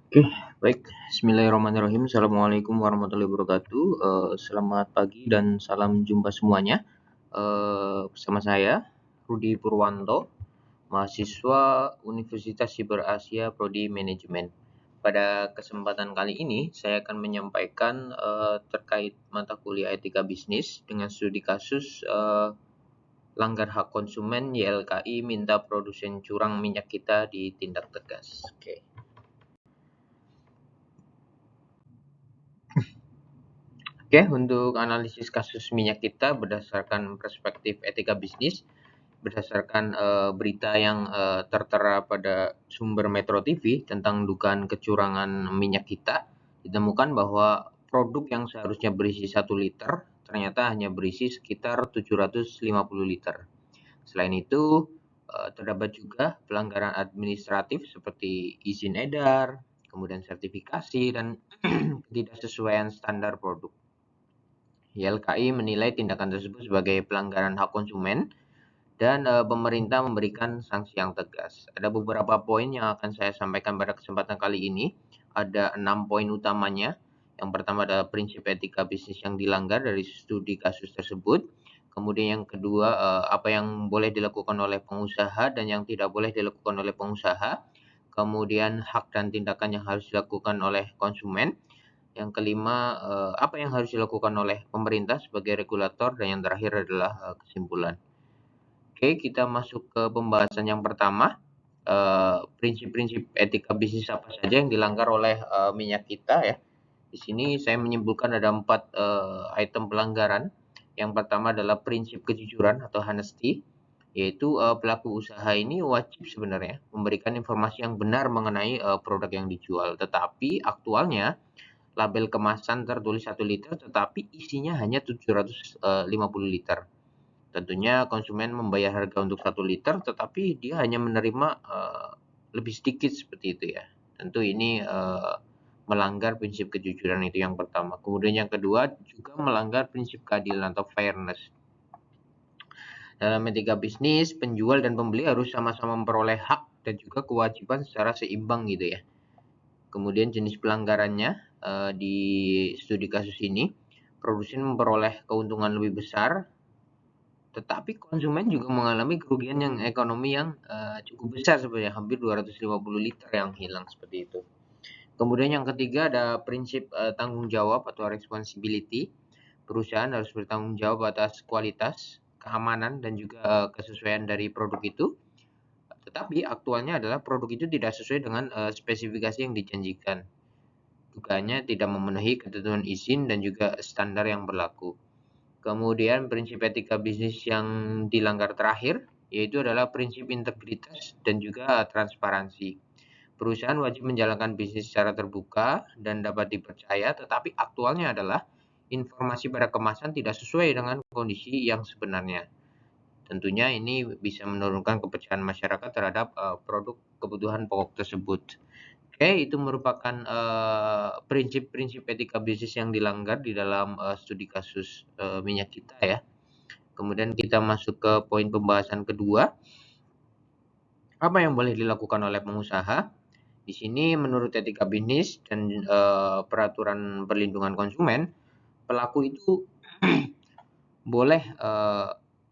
Oke, baik. Bismillahirrahmanirrahim. Assalamualaikum warahmatullahi wabarakatuh. Selamat pagi dan salam jumpa semuanya. Bersama saya Rudi Purwanto, mahasiswa Universitas Siber Asia Prodi Manajemen. Pada kesempatan kali ini, saya akan menyampaikan terkait mata kuliah etika bisnis dengan studi kasus langgar hak konsumen YLKI minta produsen curang minyak kita ditindak tegas. Oke. Oke, untuk analisis kasus minyak kita berdasarkan perspektif etika bisnis, berdasarkan berita yang tertera pada sumber Metro TV tentang dugaan kecurangan minyak kita, ditemukan bahwa produk yang seharusnya berisi 1 liter ternyata hanya berisi sekitar 750 liter. Selain itu, terdapat juga pelanggaran administratif seperti izin edar, kemudian sertifikasi, dan ketidaksesuaian standar produk. YLKI menilai tindakan tersebut sebagai pelanggaran hak konsumen dan pemerintah memberikan sanksi yang tegas. Ada beberapa poin yang akan saya sampaikan pada kesempatan kali ini. Ada 6 poin utamanya. Yang pertama adalah prinsip etika bisnis yang dilanggar dari studi kasus tersebut. Kemudian yang kedua, apa yang boleh dilakukan oleh pengusaha dan yang tidak boleh dilakukan oleh pengusaha. Kemudian hak dan tindakan yang harus dilakukan oleh konsumen. Yang kelima, apa yang harus dilakukan oleh pemerintah sebagai regulator, dan yang terakhir adalah kesimpulan. Oke, kita masuk ke pembahasan yang pertama. Prinsip-prinsip etika bisnis apa saja yang dilanggar oleh minyak kita ya. Di sini saya menyimpulkan ada 4 item pelanggaran. Yang pertama adalah prinsip kejujuran atau honesty, yaitu pelaku usaha ini wajib sebenarnya memberikan informasi yang benar mengenai produk yang dijual. Tetapi aktualnya label kemasan tertulis 1 liter tetapi isinya hanya 750 liter. Tentunya konsumen membayar harga untuk 1 liter tetapi dia hanya menerima lebih sedikit seperti itu ya. Tentu ini melanggar prinsip kejujuran, itu yang pertama. Kemudian yang kedua juga melanggar prinsip keadilan atau fairness. Dalam etika bisnis, penjual dan pembeli harus sama-sama memperoleh hak dan juga kewajiban secara seimbang gitu ya. Kemudian jenis pelanggarannya di studi kasus ini, produsen memperoleh keuntungan lebih besar, tetapi konsumen juga mengalami kerugian yang ekonomi yang cukup besar sebenarnya, hampir 250 liter yang hilang seperti itu. Kemudian yang ketiga ada prinsip tanggung jawab atau responsibility. Perusahaan harus bertanggung jawab atas kualitas, keamanan, dan juga kesesuaian dari produk itu. Tetapi aktualnya adalah produk itu tidak sesuai dengan spesifikasi yang dijanjikan. Dugaannya tidak memenuhi ketentuan izin dan juga standar yang berlaku. Kemudian prinsip etika bisnis yang dilanggar terakhir yaitu adalah prinsip integritas dan juga transparansi. Perusahaan wajib menjalankan bisnis secara terbuka dan dapat dipercaya, tetapi aktualnya adalah informasi pada kemasan tidak sesuai dengan kondisi yang sebenarnya. Tentunya ini bisa menurunkan kepercayaan masyarakat terhadap produk kebutuhan pokok tersebut. Oke, itu merupakan prinsip-prinsip etika bisnis yang dilanggar di dalam studi kasus minyak kita ya. Kemudian kita masuk ke poin pembahasan kedua. Apa yang boleh dilakukan oleh pengusaha? Di sini menurut etika bisnis dan peraturan perlindungan konsumen, pelaku itu boleh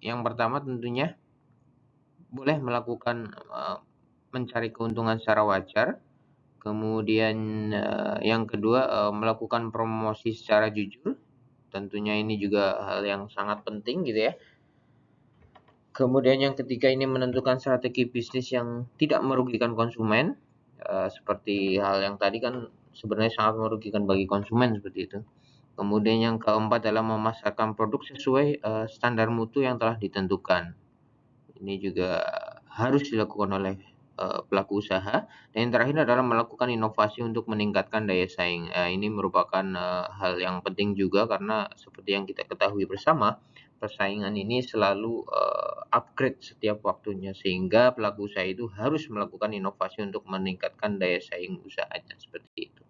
yang pertama tentunya boleh melakukan mencari keuntungan secara wajar. Kemudian yang kedua melakukan promosi secara jujur. Tentunya ini juga hal yang sangat penting gitu ya. Kemudian yang ketiga ini menentukan strategi bisnis yang tidak merugikan konsumen. Seperti hal yang tadi kan sebenarnya sangat merugikan bagi konsumen seperti itu. Kemudian yang keempat adalah memasarkan produk sesuai standar mutu yang telah ditentukan. Ini juga harus dilakukan oleh pelaku usaha. Dan yang terakhir adalah melakukan inovasi untuk meningkatkan daya saing. Ini merupakan hal yang penting juga karena seperti yang kita ketahui bersama, persaingan ini selalu upgrade setiap waktunya, sehingga pelaku usaha itu harus melakukan inovasi untuk meningkatkan daya saing usahanya seperti itu.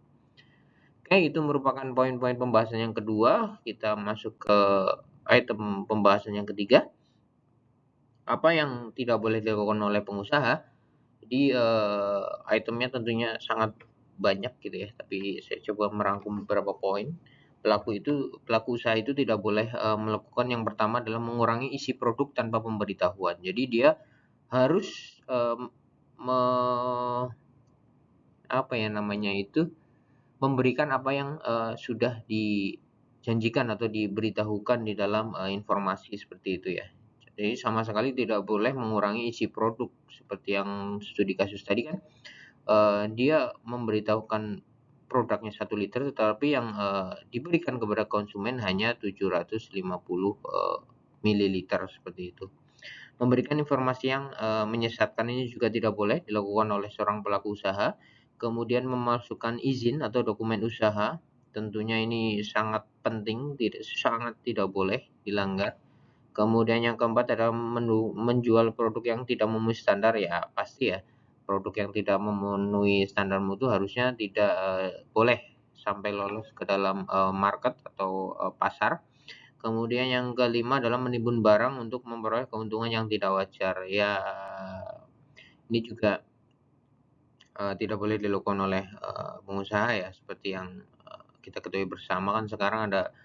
Oke, itu merupakan poin-poin pembahasan yang kedua. Kita masuk ke item pembahasan yang ketiga. Apa yang tidak boleh dilakukan oleh pengusaha? Jadi itemnya tentunya sangat banyak gitu ya, tapi saya coba merangkum beberapa poin. Pelaku usaha itu tidak boleh melakukan, yang pertama adalah mengurangi isi produk tanpa pemberitahuan. Jadi dia harus apa ya namanya itu, memberikan apa yang sudah dijanjikan atau diberitahukan di dalam informasi seperti itu ya. Jadi sama sekali tidak boleh mengurangi isi produk seperti yang studi kasus tadi kan, dia memberitahukan produknya 1 liter, tetapi yang diberikan kepada konsumen hanya 750 mililiter seperti itu. Memberikan informasi yang menyesatkan ini juga tidak boleh dilakukan oleh seorang pelaku usaha. Kemudian memasukkan izin atau dokumen usaha, tentunya ini sangat penting, sangat tidak boleh dilanggar. Kemudian yang keempat adalah menjual produk yang tidak memenuhi standar, ya pasti ya, produk yang tidak memenuhi standar mutu harusnya tidak boleh sampai lolos ke dalam market atau pasar. Kemudian yang kelima adalah menimbun barang untuk memperoleh keuntungan yang tidak wajar. Ya, ini juga tidak boleh dilakukan oleh pengusaha ya, seperti yang kita ketahui bersama kan sekarang ada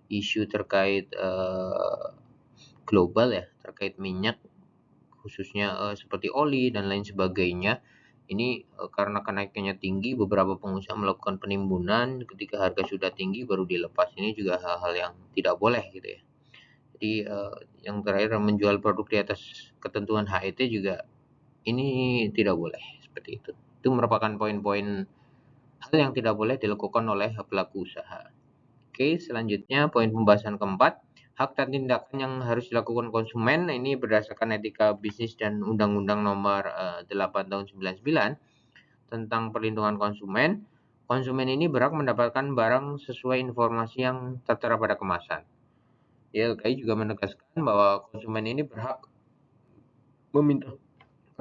isu terkait global ya, terkait minyak khususnya seperti oli dan lain sebagainya. Ini karena kenaikannya tinggi, beberapa pengusaha melakukan penimbunan, ketika harga sudah tinggi baru dilepas. Ini juga hal-hal yang tidak boleh gitu ya. Jadi yang terakhir, menjual produk di atas ketentuan HET juga ini tidak boleh seperti itu. Itu merupakan poin-poin hal yang tidak boleh dilakukan oleh pelaku usaha. Oke, selanjutnya poin pembahasan keempat, hak dan tindakan yang harus dilakukan konsumen. Ini berdasarkan etika bisnis dan Undang-Undang Nomor 8 Tahun 99 tentang perlindungan konsumen. Konsumen ini berhak mendapatkan barang sesuai informasi yang tertera pada kemasan. YLKI juga menegaskan bahwa konsumen ini berhak meminta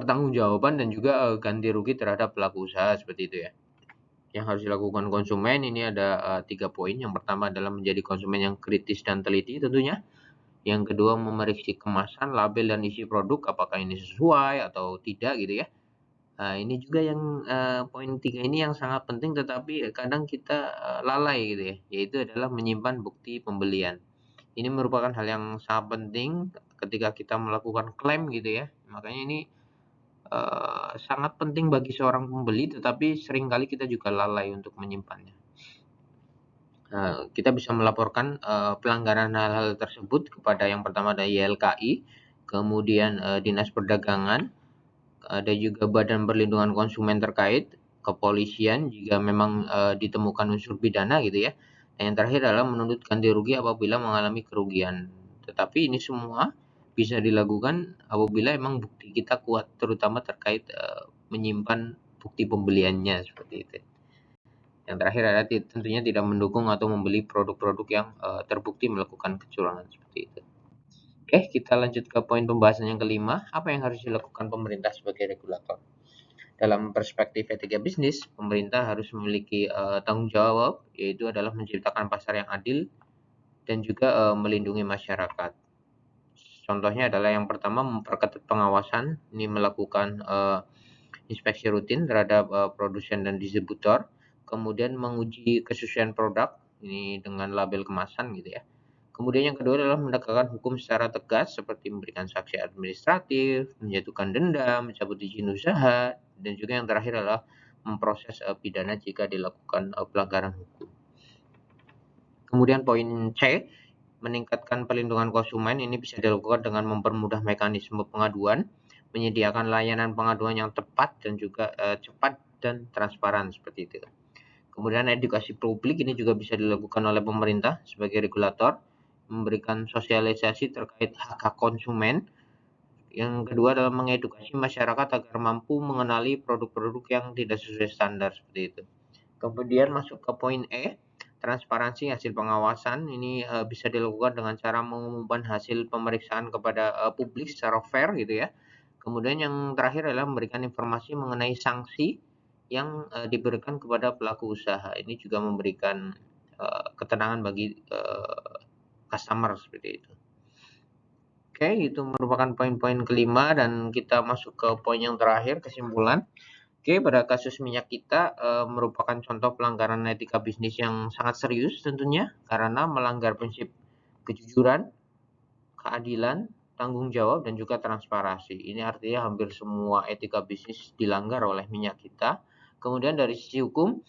pertanggungjawaban dan juga ganti rugi terhadap pelaku usaha seperti itu ya. Yang harus dilakukan konsumen ini ada 3 poin. Yang pertama adalah menjadi konsumen yang kritis dan teliti tentunya. Yang kedua, memeriksa kemasan, label dan isi produk apakah ini sesuai atau tidak gitu ya. Nah, ini juga yang poin 3 ini yang sangat penting, tetapi kadang kita lalai gitu ya, yaitu adalah menyimpan bukti pembelian. Ini merupakan hal yang sangat penting ketika kita melakukan klaim gitu ya. Makanya ini sangat penting bagi seorang pembeli, tetapi seringkali kita juga lalai untuk menyimpannya. Kita bisa melaporkan pelanggaran hal-hal tersebut kepada yang pertama ada YLKI, kemudian Dinas Perdagangan, ada juga Badan Perlindungan Konsumen terkait, kepolisian jika memang ditemukan unsur pidana gitu ya. Dan yang terakhir adalah menuntut ganti rugi apabila mengalami kerugian. Tetapi ini semua bisa dilakukan apabila memang bukti kita kuat, terutama terkait menyimpan bukti pembeliannya seperti itu. Yang terakhir adalah tentunya tidak mendukung atau membeli produk-produk yang terbukti melakukan kecurangan seperti itu. Oke, kita lanjut ke poin pembahasan yang kelima. Apa yang harus dilakukan pemerintah sebagai regulator? Dalam perspektif etika bisnis, pemerintah harus memiliki tanggung jawab, yaitu adalah menciptakan pasar yang adil dan juga melindungi masyarakat. Contohnya adalah yang pertama, memperketat pengawasan, ini melakukan inspeksi rutin terhadap produsen dan distributor, kemudian menguji kesesuaian produk ini dengan label kemasan gitu ya. Kemudian yang kedua adalah menegakkan hukum secara tegas seperti memberikan sanksi administratif, menjatuhkan denda, mencabut izin usaha, dan juga yang terakhir adalah memproses pidana jika dilakukan pelanggaran hukum. Kemudian poin C, meningkatkan perlindungan konsumen. Ini bisa dilakukan dengan mempermudah mekanisme pengaduan, menyediakan layanan pengaduan yang tepat dan juga cepat dan transparan seperti itu. Kemudian edukasi publik ini juga bisa dilakukan oleh pemerintah sebagai regulator, memberikan sosialisasi terkait hak-hak konsumen. Yang kedua adalah mengedukasi masyarakat agar mampu mengenali produk-produk yang tidak sesuai standar seperti itu. Kemudian masuk ke poin E, transparansi hasil pengawasan. Ini bisa dilakukan dengan cara mengumumkan hasil pemeriksaan kepada publik secara fair gitu ya. Kemudian yang terakhir adalah memberikan informasi mengenai sanksi yang diberikan kepada pelaku usaha. Ini juga memberikan ketenangan bagi customer seperti itu. Oke, itu merupakan poin-poin kelima dan kita masuk ke poin yang terakhir, kesimpulan. Oke, pada kasus minyak kita merupakan contoh pelanggaran etika bisnis yang sangat serius tentunya karena melanggar prinsip kejujuran, keadilan, tanggung jawab, dan juga transparansi. Ini artinya hampir semua etika bisnis dilanggar oleh minyak kita. Kemudian dari sisi hukum,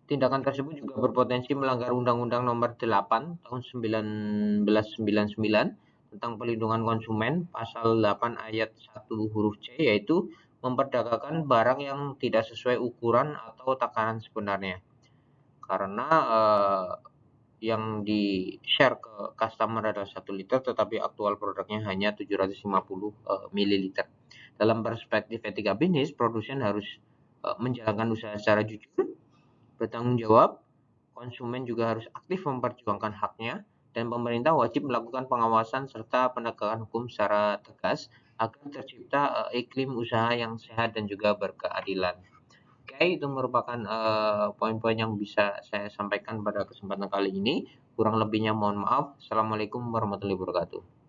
tindakan tersebut juga berpotensi melanggar Undang-Undang Nomor 8 Tahun 1999 tentang Pelindungan Konsumen, Pasal 8 Ayat 1 huruf C, yaitu memperdagangkan barang yang tidak sesuai ukuran atau takaran sebenarnya. Karena yang di-share ke customer adalah 1 liter, tetapi aktual produknya hanya 750 mililiter. Dalam perspektif etika bisnis, produsen harus menjalankan usaha secara jujur, bertanggung jawab, konsumen juga harus aktif memperjuangkan haknya, dan pemerintah wajib melakukan pengawasan serta penegakan hukum secara tegas agar tercipta iklim usaha yang sehat dan juga berkeadilan. Oke, itu merupakan poin-poin yang bisa saya sampaikan pada kesempatan kali ini. Kurang lebihnya mohon maaf. Assalamualaikum warahmatullahi wabarakatuh.